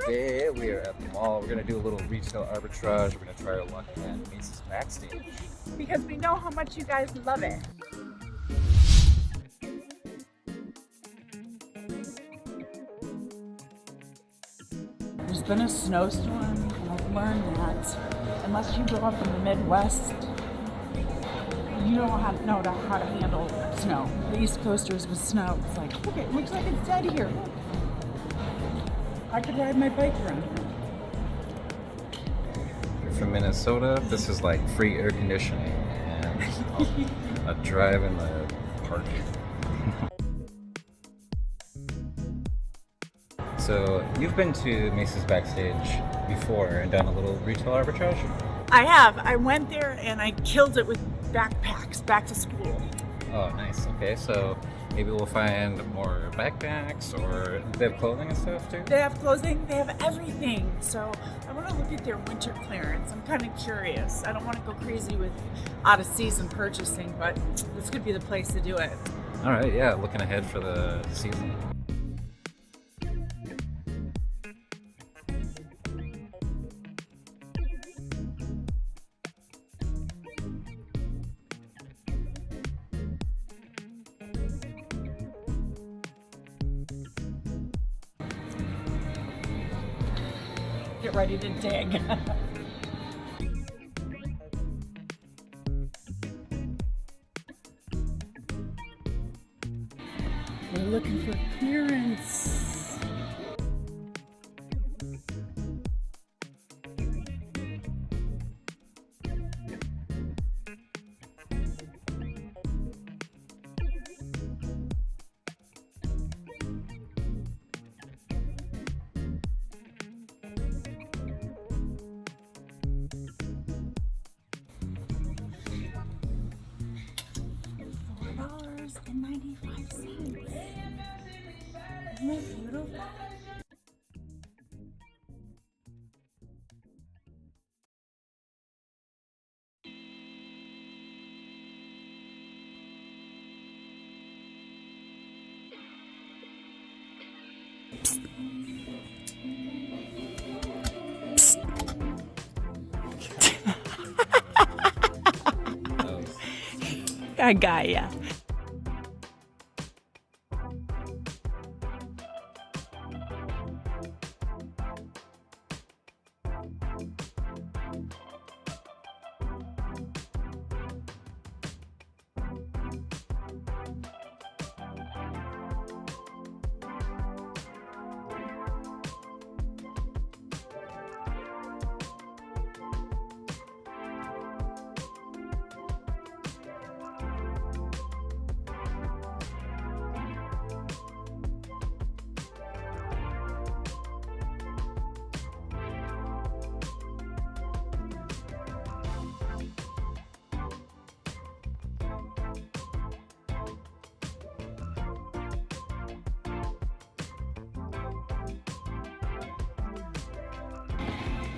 Today we are at the mall. We're gonna do a little retail arbitrage. We're gonna try our luck at Macy's Backstage. Because we know how much you guys love it. There's been a snowstorm, and I've learned that unless you grow up in the Midwest, you don't know how to handle snow. The East Coasters with snow, it's like, look, it looks like it's dead here. Look. I could ride my bike around here. You're from Minnesota. This is like free air conditioning and a drive in the park. So you've been to Macy's Backstage before and done a little retail arbitrage? I have. I went there and I killed it with backpacks back to school. Oh, nice. Okay, so maybe we'll find more backpacks, or they have clothing and stuff too? They have clothing, they have everything. So I want to look at their winter clearance. I'm kind of curious. I don't want to go crazy with out of season purchasing, but this could be the place to do it. All right, yeah, looking ahead for the season. Get ready to dig. We're looking for clearance. $4.95. Isn't that beautiful? That guy, yeah.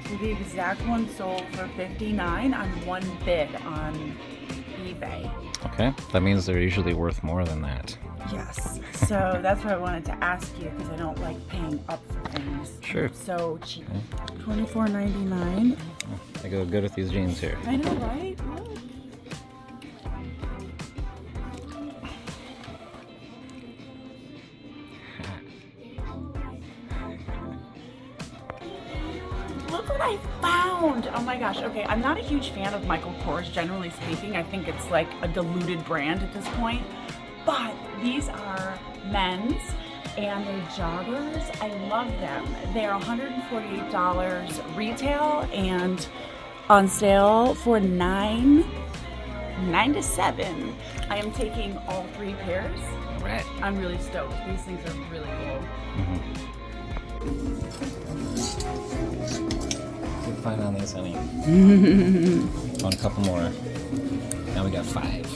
So the exact one sold for $59 on one bid on eBay. Okay, that means they're usually worth more than that. Yes. So that's why I wanted to ask you, because I don't like paying up for things. Sure. So cheap. $24.99. I go good with these jeans here. I know, right? Look. Look what I found! Oh my gosh, okay, I'm not a huge fan of Michael Kors, generally speaking. I think it's like a diluted brand at this point. But these are men's, and they're joggers. I love them. They're $148 retail, and on sale for $9 to $7. I am taking all 3 pairs. Right. I'm really stoked. These things are really cool. Good find on these, honey. Want a couple more. Now we got 5.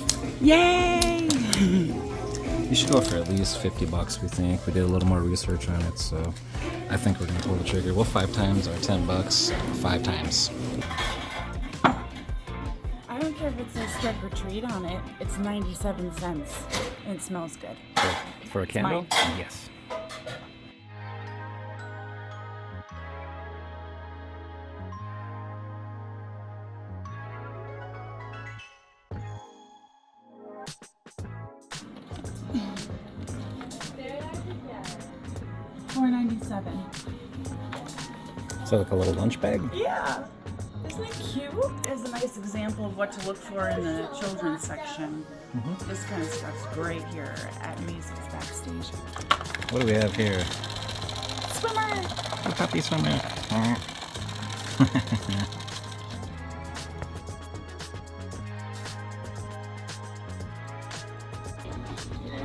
Yay! You should go for at least $50, we think. We did a little more research on it, so I think we're gonna pull the trigger. We'll 5 times our $10 5 times. I don't care if it says trick or treat on it. It's 97 cents and it smells good. For a candle? mine. Yes. $24.97. So like a little lunch bag? Yeah. Isn't it cute? There's a nice example of what to look for in the children's section. This kind of stuff's great here at Macy's Backstage. What do we have here? Swimmer! A puppy swimmer. Hey,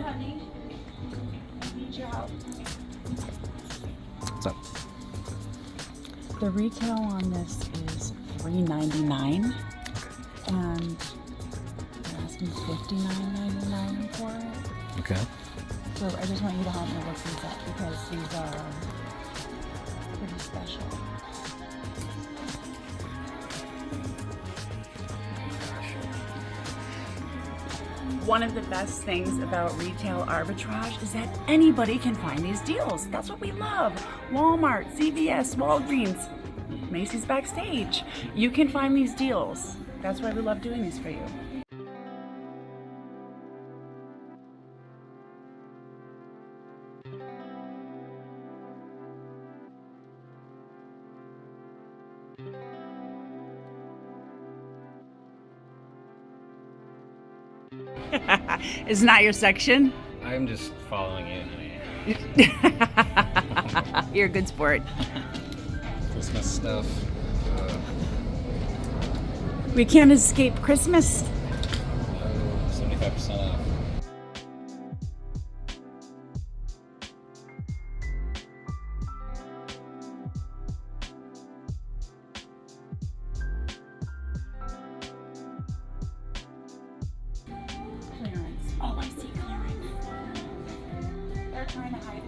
honey. I need your help. What's up? The retail on this is $3.99, and they're asking $59.99 for it. Okay. So I just want you to help me look these up because these are pretty special. One of the best things about retail arbitrage is that anybody can find these deals. That's what we love. Walmart, CVS, Walgreens, Macy's Backstage. You can find these deals. That's why we love doing these for you. It's not your section? I'm just following you, honey. You're a good sport. Christmas stuff. We can't escape Christmas. 75% off. Clearance. Oh, I see clearance. They're trying to hide it.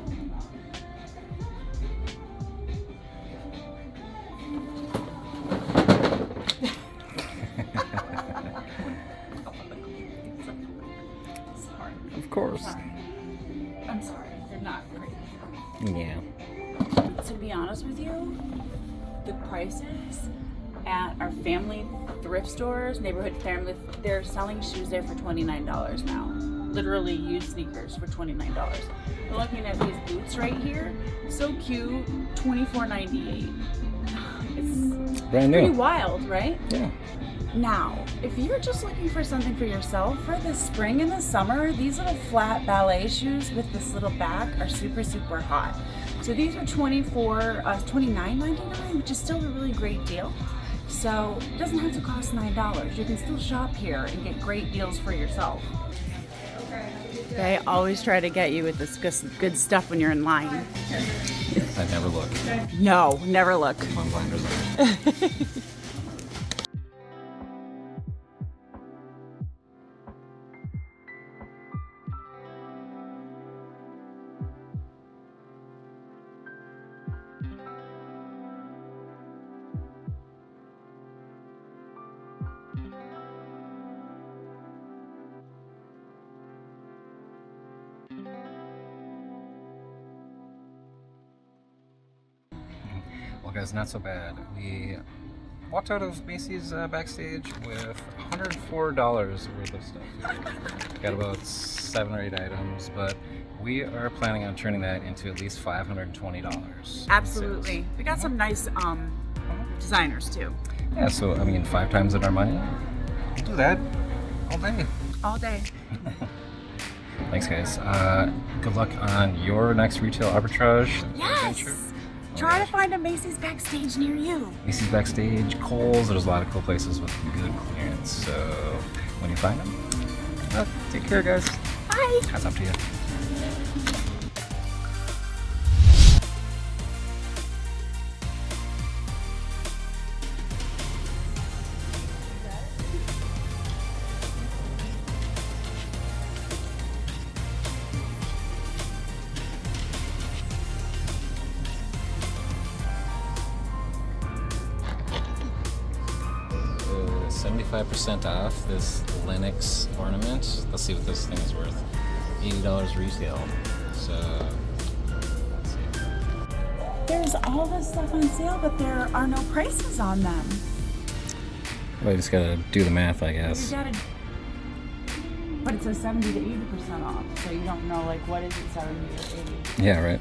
Of course. I'm sorry. They're not great. Yeah. To be honest with you, the prices at our family thrift stores, neighborhood family, they're selling shoes there for $29 now. Literally used sneakers for $29. We're looking at these boots right here. So cute, $24.98. It's Brand new. pretty wild, right? Yeah. Now, if you're just looking for something for yourself for the spring and the summer, these little flat ballet shoes with this little back are super, super hot. So these are $29.99, which is still a really great deal. So it doesn't have to cost $9. You can still shop here and get great deals for yourself. They always try to get you with this good stuff when you're in line. I never look. No, never look. My blinders on. Well, guys, not so bad. We walked out of Macy's Backstage with $104 worth of stuff. Got about 7 or 8 items, but we are planning on turning that into at least $520. Absolutely. We got some nice designers too. Yeah, so I mean, 5 times in our money. We'll do that all day. All day. Thanks, guys. Good luck on your next retail arbitrage adventure. Yes! Try to find a Macy's Backstage near you. Macy's Backstage, Kohl's, there's a lot of cool places with good clearance. So when you find them, take care, guys. Bye! Hats off to you. So 75% off this Lennox ornament. Let's see what this thing is worth. $80 retail. So let's see. There's all this stuff on sale, but there are no prices on them. Well, you just gotta do the math, I You guess. gotta, but it says 70 to 80% off, so you don't know like what is it, 70 or 80. Yeah, right.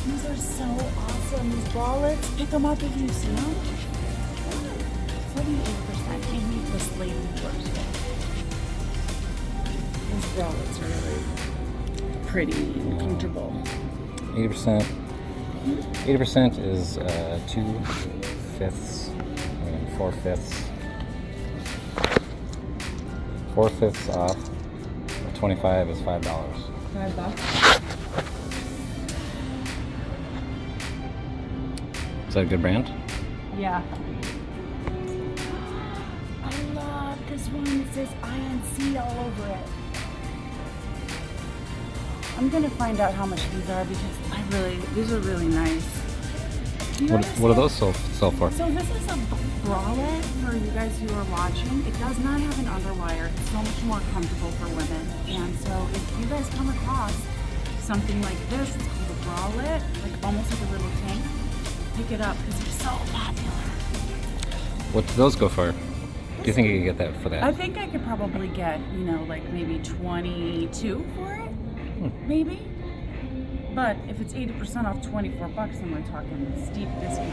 These are so awesome. These bralettes, pick them up if you see them. 78%. Maybe this lady works with. These bralettes are really pretty and comfortable. 80%. 80% is 2/5 and 4/5. 4/5 off. 25 is $5. $5. Is that a good brand? Yeah. I love this one. It says INC all over it. I'm gonna find out how much these are because these are really nice. What do those sell for? So this is a bralette for you guys who are watching. It does not have an underwire. It's so much more comfortable for women. And so if you guys come across something like this, it's called a bralette, like almost like a little tank, pick it up because they're so popular. What do those go for? Do you think you could get that for that? I think I could probably get, like maybe 22 for it, maybe. But if it's 80% off $24, then we're talking steep discount.